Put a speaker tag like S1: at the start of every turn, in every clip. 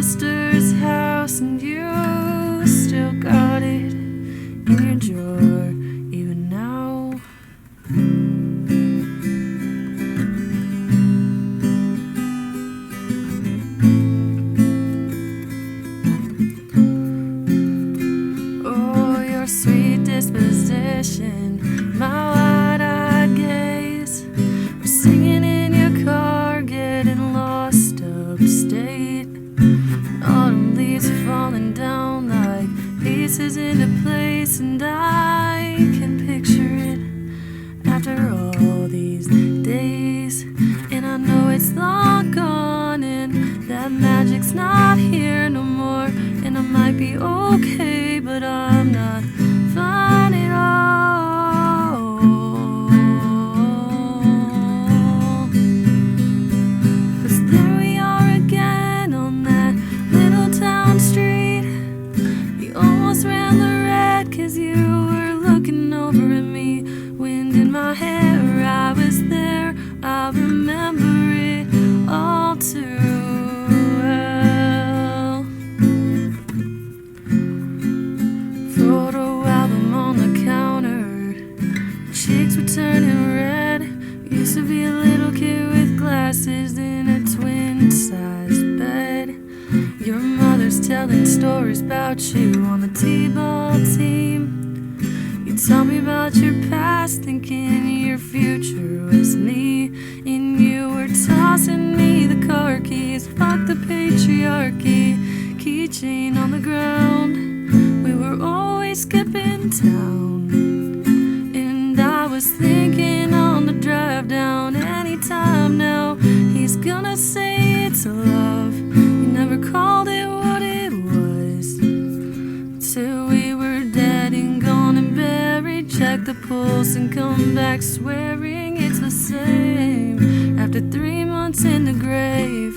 S1: sister's house, and you still got it in your drawer even now. Oh, your sweet disposition, my wide-eyed gaze, we're singing in your car, getting lost upstate. Autumn leaves are falling down like pieces into place, and I can picture it after all these days. And I know it's long gone, and that magic's not here no more. And I might be okay, but I'm not fine at all. 'Cause there we are again on that little town street. You almost ran the red 'cause you were looking over at me. Wind in my hair, I was there, I remember it all too well. Photo album on the counter, cheeks were turning red. Used to be a little kid with glasses in a twin-sized bed. Your mother's telling stories about you on the t-ball team. You tell me about your past, thinking your future was me. And you were tossing me the car keys, fuck the patriarchy, keychain on the ground. We were always skipping town, and I was thinking on the drive down, anytime now he's gonna say it's a love. You never called it what it was, till we were dead and gone and buried. Check the pulse and come back swearing it's the same after 3 months in the grave.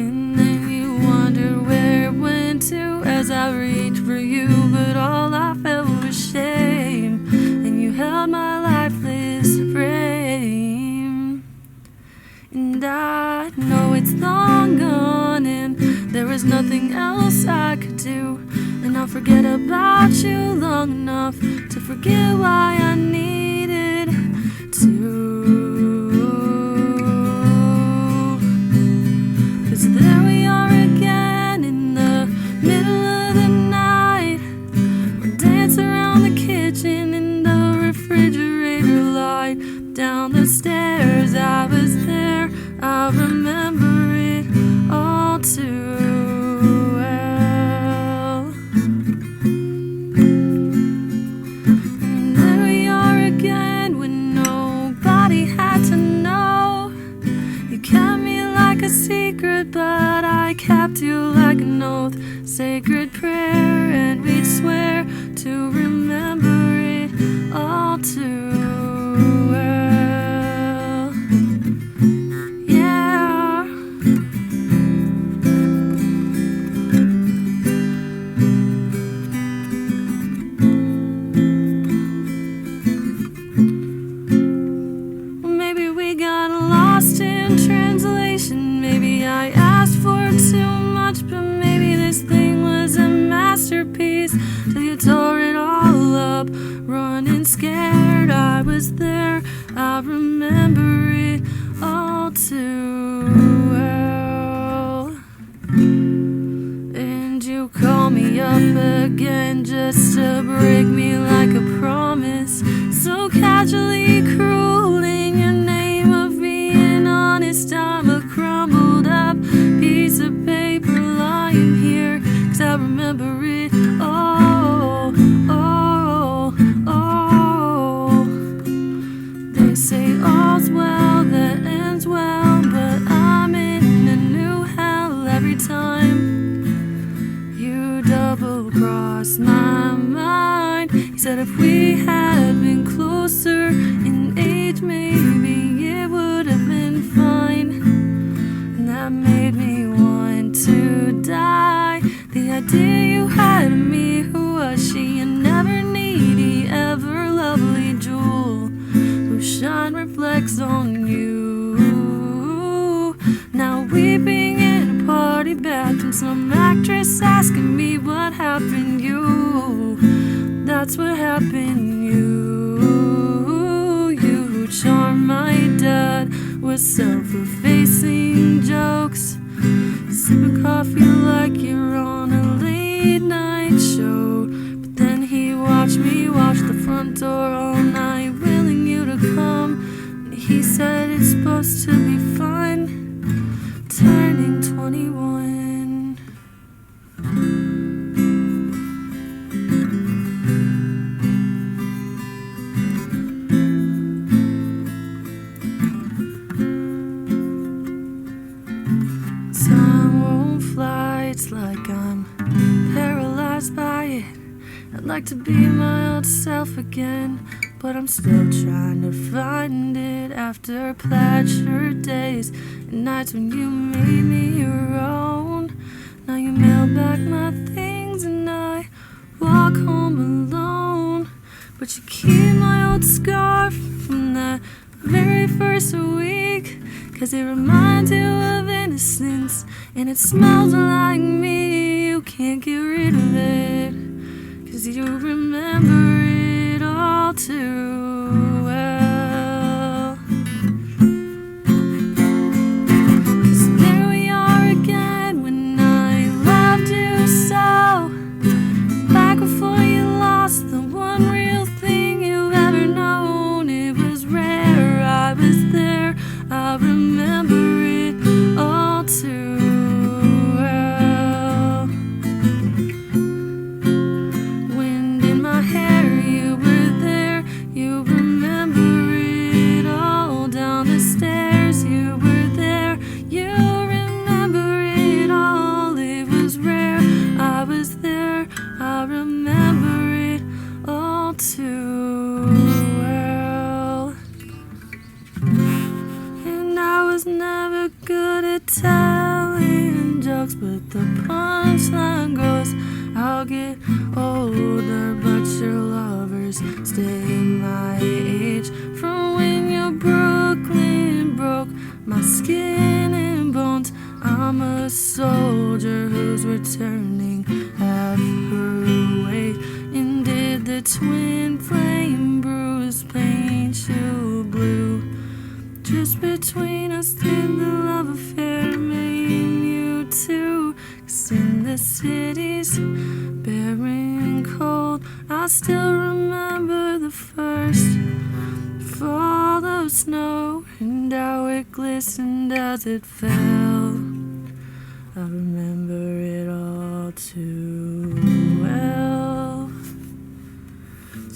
S1: And then you wonder where it went to as I reached for you, but all I felt was shame, and you held my lifeless frame. And I know it's long gone, and there was nothing else I could do, and I'll forget about you long enough to forget why I needed to. 'Cause there we are again in the middle of the night. We're dancing around the kitchen in the refrigerator light. Down the stairs, I was there, I remember it all too well. And there we are again when nobody had to know. You kept me like a secret, but I kept you like an oath. Sacred prayer, and we'd swear to remember it all too well. Yeah. Well, maybe we got lost in translation. Maybe I asked for too much, but maybe this thing was a masterpiece till you tore it all up. Running scared, I was there, I remember it all too well. And you call me up again just to break me like a promise, so casually cruel in your name of being honest. I'm a crumbled up piece of paper lying here, 'cause I remember it all, all, all. They say all's well that ends well, but I'm in a new hell every time you double-cross my mind. You said if we had been closer in age, maybe it would have been fine. And that made me want to die. The idea you had of me, who was she? A never needy, ever lovely jewel whose shine reflects on you. Now weeping in a party bath, that's what happened. You who charmed my dad with self-effacing jokes. Sip a coffee like you're on a late night show. But then he watched me wash the front door all night, willing you to come. And he said it's supposed to be fine, turning 21. Time won't fly, it's like I'm paralyzed by it. I'd like to be my old self again, but I'm still trying to find it. After plaid shirt days and nights when you made me your own. Now you mail back my things and I walk home alone. But you keep my old scarf from the very first week, 'cause it reminds you of innocence and it smells like me. You can't get rid of it, 'cause you remember it all too well. 'Cause there we are again when I loved you so, back before you lost the one real thing you've ever known. It was rare, I was there, I remember it all too well. Wind in my hair, you were there, you remember it all. Down the stairs, you were there, you remember it all. It was rare, I was there, I remember it all too well. And I was never good at telling jokes, but the punchline goes, I'll get older, but your lovers stay my age. From when your Brooklyn broke my skin and bones, I'm a soldier who's returning half her weight. And did the twin flame bruise paint you blue? Just between us did the love affair mean you too? 'Cause in the city's barren cold, I still remember the first fall of snow and how it glistened as it fell. I remember it all too well.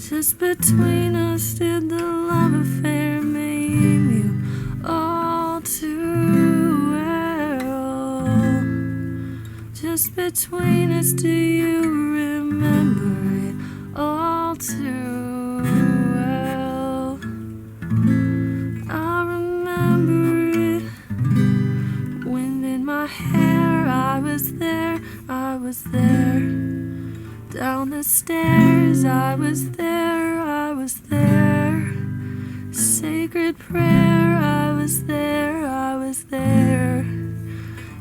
S1: Just between us did the love affair mean you all too well. Just between us, do you remember it all too well? I remember it. Wind in my hair, I was there, I was there. Down the stairs, I was there, I was there. Sacred prayer, I was there, I was there.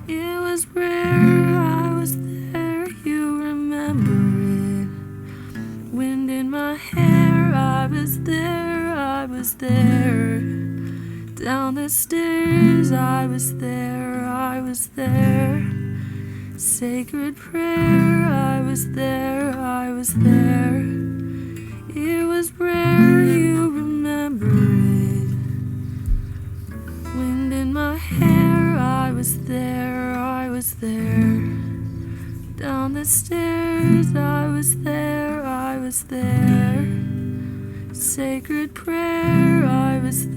S1: It was rare, I was there, you remember it. Wind in my hair, I was there, I was there. Down the stairs, I was there, I was there. Sacred prayer, I was there, I was there. It was rare, you remember it. Wind in my hair, I was there, I was there. Down the stairs, I was there, I was there. Sacred prayer, I was there.